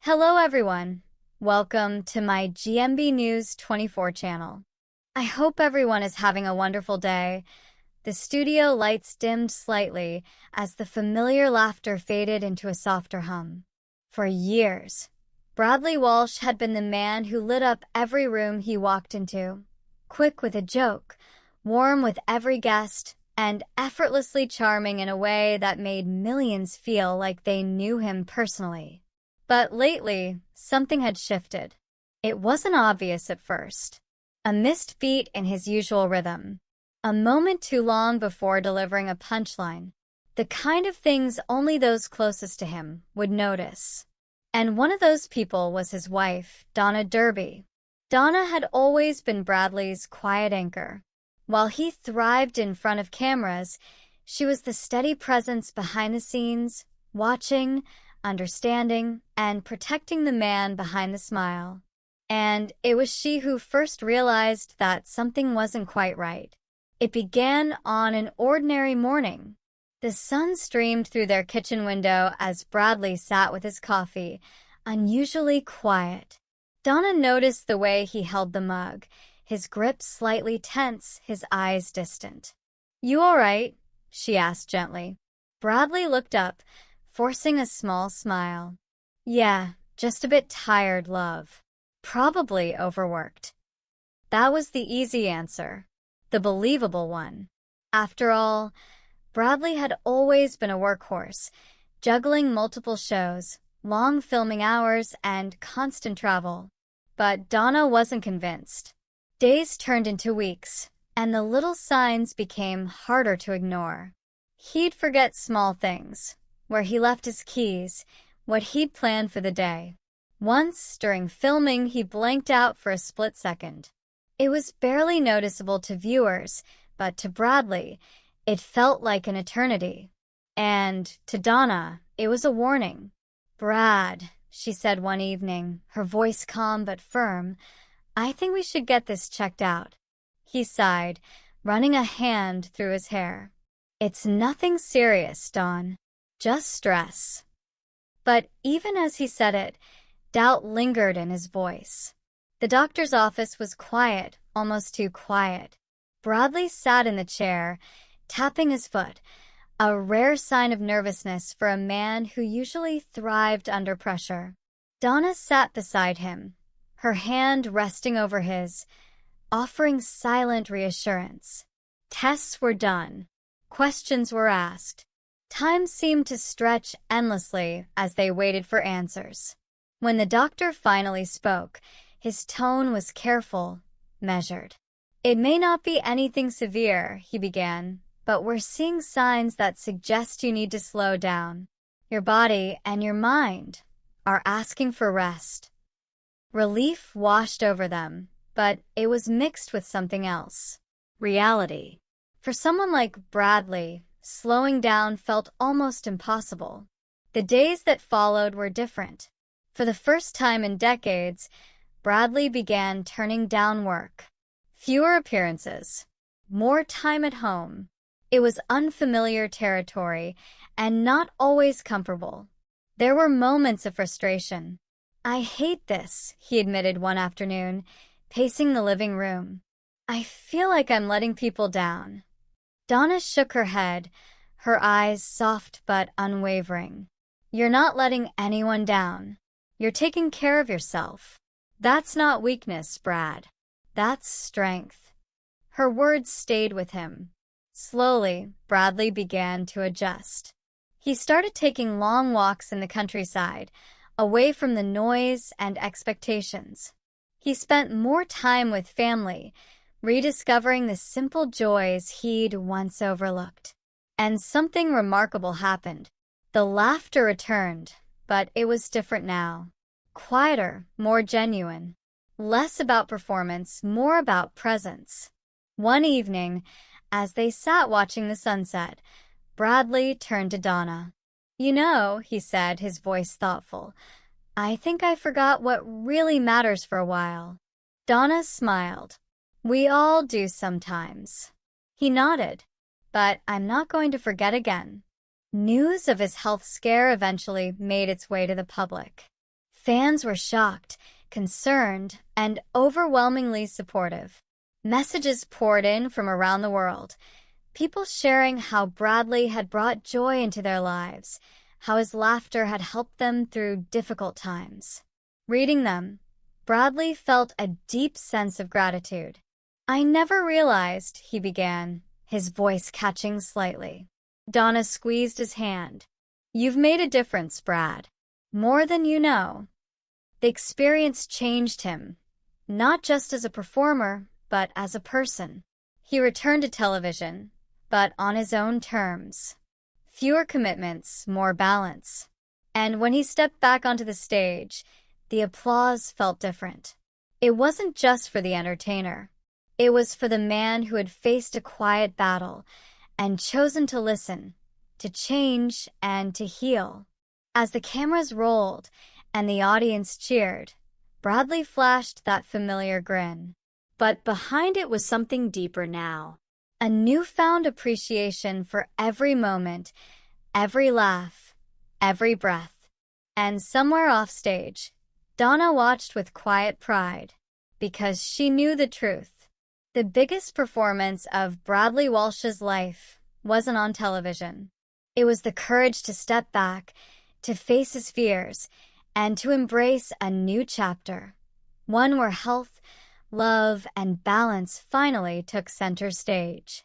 Hello everyone. Welcome to my GMB News 24 channel. I hope everyone is having a wonderful day. The studio lights dimmed slightly as the familiar laughter faded into a softer hum. For years, Bradley Walsh had been the man who lit up every room he walked into. Quick with a joke, warm with every guest, and effortlessly charming in a way that made millions feel like they knew him personally. But lately, something had shifted. It wasn't obvious at first. A missed beat in his usual rhythm. A moment too long before delivering a punchline. The kind of things only those closest to him would notice. And one of those people was his wife, Donna Derby. Donna had always been Bradley's quiet anchor. While he thrived in front of cameras, she was the steady presence behind the scenes, watching, understanding, and protecting the man behind the smile. And it was she who first realized that something wasn't quite right. It began on an ordinary morning. The sun streamed through their kitchen window as Bradley sat with his coffee, unusually quiet. Donna noticed the way he held the mug, his grip slightly tense, his eyes distant. "You all right?" she asked gently. Bradley looked up, forcing a small smile. "Yeah, just a bit tired, love. Probably overworked." That was the easy answer, the believable one. After all, Bradley had always been a workhorse, juggling multiple shows, long filming hours, and constant travel. But Donna wasn't convinced. Days turned into weeks, and the little signs became harder to ignore. He'd forget small things. Where he left his keys, what he'd planned for the day. Once, during filming, he blanked out for a split second. It was barely noticeable to viewers, but to Bradley, it felt like an eternity. And to Donna, it was a warning. "Brad," she said one evening, her voice calm but firm, "I think we should get this checked out." He sighed, running a hand through his hair. "It's nothing serious, Dawn. Just stress." But even as he said it, doubt lingered in his voice. The doctor's office was quiet, almost too quiet. Bradley sat in the chair, tapping his foot, a rare sign of nervousness for a man who usually thrived under pressure. Donna sat beside him, her hand resting over his, offering silent reassurance. Tests were done. Questions were asked. Time seemed to stretch endlessly as they waited for answers. When the doctor finally spoke, his tone was careful, measured. "It may not be anything severe," he began, "but we're seeing signs that suggest you need to slow down. Your body and your mind are asking for rest." Relief washed over them, but it was mixed with something else. Reality. For someone like Bradley, slowing down felt almost impossible. The days that followed were different. For the first time in decades, Bradley began turning down work. Fewer appearances, more time at home. It was unfamiliar territory and not always comfortable. There were moments of frustration. "I hate this," he admitted one afternoon, pacing the living room. "I feel like I'm letting people down." Donna shook her head, her eyes soft but unwavering. "You're not letting anyone down. You're taking care of yourself. That's not weakness, Brad. That's strength." Her words stayed with him. Slowly, Bradley began to adjust. He started taking long walks in the countryside, away from the noise and expectations. He spent more time with family, rediscovering the simple joys he'd once overlooked. And something remarkable happened. The laughter returned, but it was different now. Quieter, more genuine. Less about performance, more about presence. One evening, as they sat watching the sunset, Bradley turned to Donna. "You know," he said, his voice thoughtful, "I think I forgot what really matters for a while." Donna smiled. "We all do sometimes." He nodded. "But I'm not going to forget again." News of his health scare eventually made its way to the public. Fans were shocked, concerned, and overwhelmingly supportive. Messages poured in from around the world, people sharing how Bradley had brought joy into their lives, how his laughter had helped them through difficult times. Reading them, Bradley felt a deep sense of gratitude. "I never realized," he began, his voice catching slightly. Donna squeezed his hand. "You've made a difference, Brad. More than you know." The experience changed him, not just as a performer, but as a person. He returned to television, but on his own terms. Fewer commitments, more balance. And when he stepped back onto the stage, the applause felt different. It wasn't just for the entertainer. It was for the man who had faced a quiet battle and chosen to listen, to change, and to heal. As the cameras rolled and the audience cheered, Bradley flashed that familiar grin. But behind it was something deeper now. A newfound appreciation for every moment, every laugh, every breath. And somewhere offstage, Donna watched with quiet pride, because she knew the truth. The biggest performance of Bradley Walsh's life wasn't on television. It was the courage to step back, to face his fears, and to embrace a new chapter. One where health, love, and balance finally took center stage.